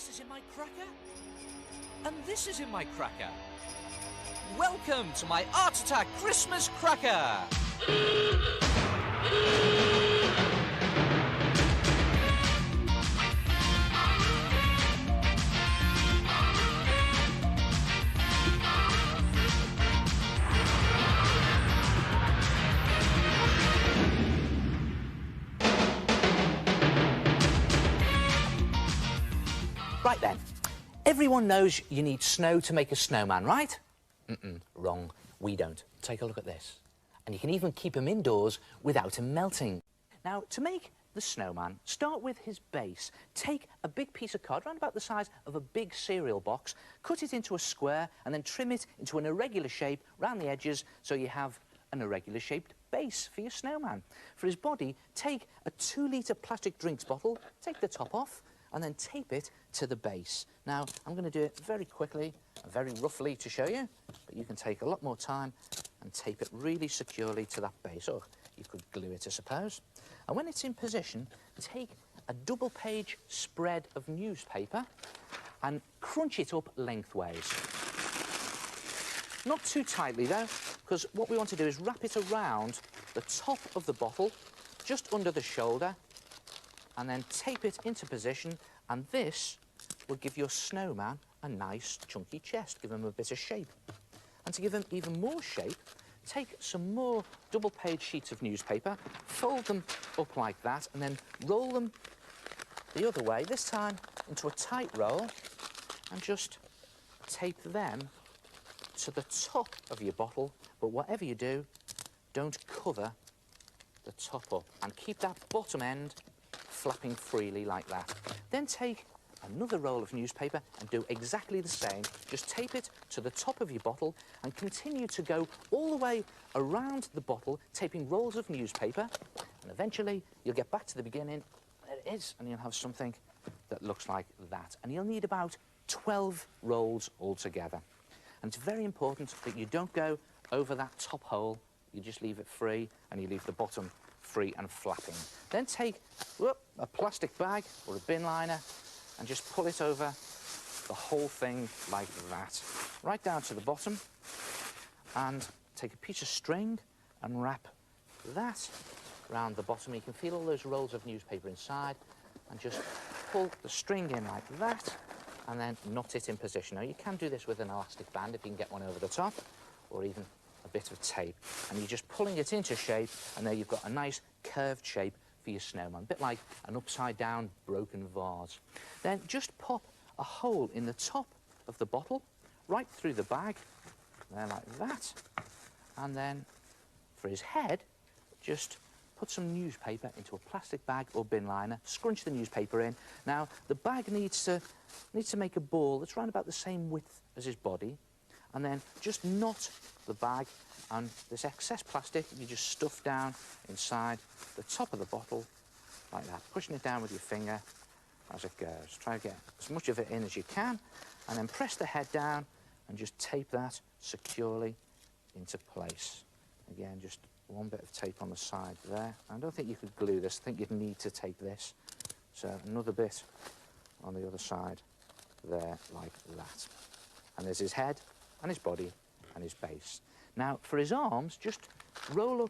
This is in my cracker. And this is in my cracker. Welcome to my Art Attack Christmas cracker. Right then, everyone knows you need snow to make a snowman, right? Wrong, we don't. Take a look at this. And you can even keep him indoors without him melting. Now, to make the snowman, start with his base. Take a big piece of card, around about the size of a big cereal box, cut it into a square, and then trim it into an irregular shape round the edges so you have an irregular shaped base for your snowman. For his body, take a 2-litre plastic drinks bottle, take the top off, and then tape it to the base. Now, I'm going to do it very quickly and very roughly to show you, but you can take a lot more time and tape it really securely to that base. Or you could glue it, I suppose. And when it's in position, take a double-page spread of newspaper and crunch it up lengthways. Not too tightly, though, because what we want to do is wrap it around the top of the bottle, just under the shoulder, and then tape it into position, and this will give your snowman a nice chunky chest, give him a bit of shape. And to give him even more shape, take some more double-page sheets of newspaper, fold them up like that, and then roll them the other way, this time into a tight roll, and just tape them to the top of your bottle. But whatever you do, don't cover the top up, and keep that bottom end flapping freely like that. Then take another roll of newspaper and do exactly the same. Just tape it to the top of your bottle and continue to go all the way around the bottle, taping rolls of newspaper, and eventually you'll get back to the beginning. There it is, and you'll have something that looks like that. And you'll need about 12 rolls altogether. And it's very important that you don't go over that top hole. You just leave it free, and you leave the bottom free and flapping. Then take a plastic bag or a bin liner and just pull it over the whole thing like that, right down to the bottom, and take a piece of string and wrap that around the bottom. You can feel all those rolls of newspaper inside, and just pull the string in like that, and then knot it in position. Now, you can do this with an elastic band if you can get one over the top, or even a bit of tape, and you're just pulling it into shape, and there you've got a nice curved shape for your snowman, a bit like an upside-down broken vase. Then just pop a hole in the top of the bottle, right through the bag, there like that, and then for his head, just put some newspaper into a plastic bag or bin liner, scrunch the newspaper in. Now, the bag needs to make a ball that's around about the same width as his body, and then just knot the bag, and this excess plastic you just stuff down inside the top of the bottle like that, pushing it down with your finger as it goes. Try to get as much of it in as you can, and then press the head down and just tape that securely into place. Again, just one bit of tape on the side there. I don't think you could glue this. I think you'd need to tape this. So another bit on the other side there like that. And there's his head and his body and his base. Now, for his arms, just roll up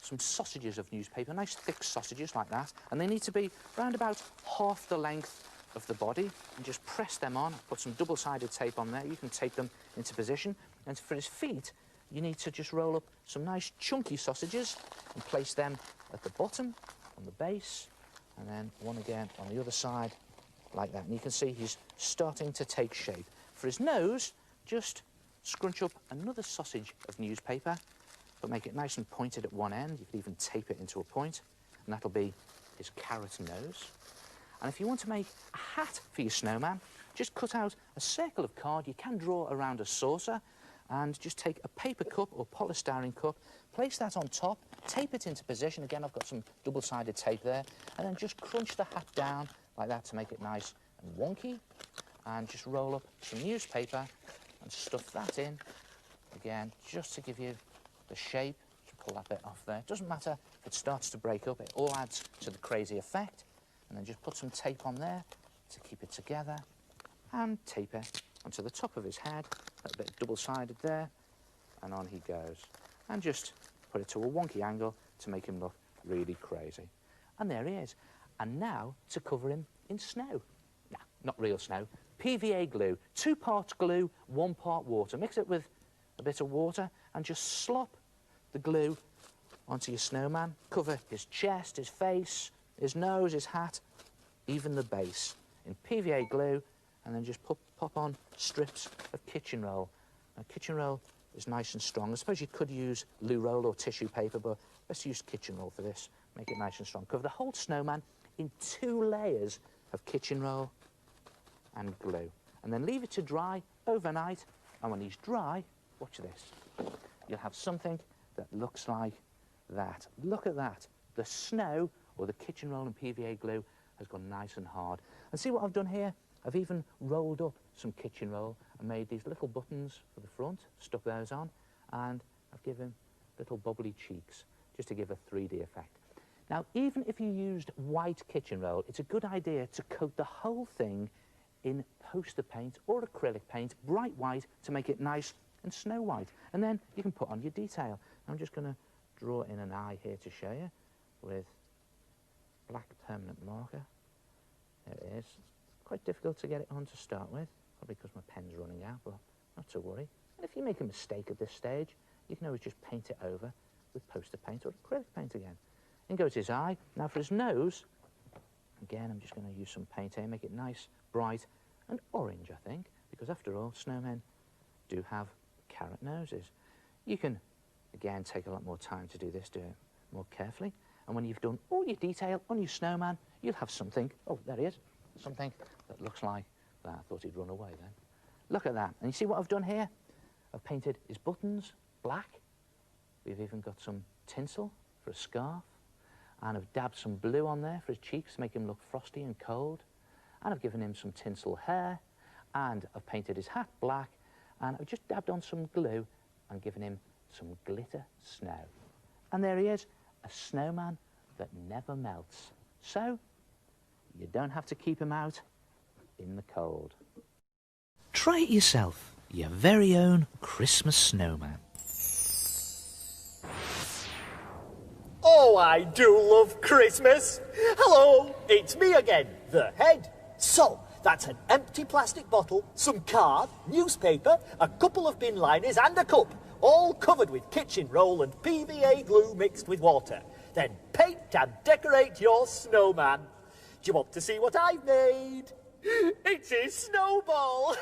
some sausages of newspaper, nice thick sausages like that, and they need to be round about half the length of the body, and just press them on, put some double-sided tape on there. You can tape them into position. And for his feet, you need to just roll up some nice chunky sausages and place them at the bottom, on the base, and then one again on the other side like that. And you can see he's starting to take shape. For his nose, just scrunch up another sausage of newspaper, but make it nice and pointed at one end. You could even tape it into a point, and that'll be his carrot nose. And if you want to make a hat for your snowman, just cut out a circle of card. You can draw around a saucer, and just take a paper cup or polystyrene cup, place that on top, tape it into position. Again, I've got some double-sided tape there, and then just crunch the hat down like that to make it nice and wonky, and just roll up some newspaper and stuff that in, again, just to give you the shape. Just pull that bit off there. It doesn't matter if it starts to break up, it all adds to the crazy effect. And then just put some tape on there to keep it together, and tape it onto the top of his head, a bit double-sided there, and on he goes. And just put it to a wonky angle to make him look really crazy. And there he is. And now to cover him in snow. No, not real snow. PVA glue. 2 parts glue, 1 part water. Mix it with a bit of water and just slop the glue onto your snowman. Cover his chest, his face, his nose, his hat, even the base in PVA glue, and then just pop on strips of kitchen roll. Now, kitchen roll is nice and strong. I suppose you could use loo roll or tissue paper, but let's use kitchen roll for this. Make it nice and strong. Cover the whole snowman in 2 layers of kitchen roll and glue. And then leave it to dry overnight. And when he's dry, watch this. You'll have something that looks like that. Look at that. The snow, or the kitchen roll and PVA glue, has gone nice and hard. And see what I've done here? I've even rolled up some kitchen roll and made these little buttons for the front, stuck those on, and I've given little bubbly cheeks, just to give a 3D effect. Now, even if you used white kitchen roll, it's a good idea to coat the whole thing in poster paint or acrylic paint, bright white, to make it nice and snow white. And then you can put on your detail. I'm just going to draw in an eye here to show you with black permanent marker. There it is. It's quite difficult to get it on to start with, probably because my pen's running out, but not to worry. And if you make a mistake at this stage, you can always just paint it over with poster paint or acrylic paint again. In goes his eye. Now for his nose, again, I'm just going to use some paint here, make it nice, bright and orange, I think, because after all, snowmen do have carrot noses. You can, again, take a lot more time to do this, do it more carefully. And when you've done all your detail on your snowman, you'll have something, oh, there he is, something that looks like that. I thought he'd run away then. Look at that. And you see what I've done here? I've painted his buttons black. We've even got some tinsel for a scarf. And I've dabbed some blue on there for his cheeks to make him look frosty and cold. And I've given him some tinsel hair. And I've painted his hat black. And I've just dabbed on some glue and given him some glitter snow. And there he is, a snowman that never melts. So, you don't have to keep him out in the cold. Try it yourself, your very own Christmas snowman. Oh, I do love Christmas. Hello, it's me again, the head. So, that's an empty plastic bottle, some card, newspaper, a couple of bin liners and a cup, all covered with kitchen roll and PVA glue mixed with water. Then paint and decorate your snowman. Do you want to see what I've made? It's his snowball.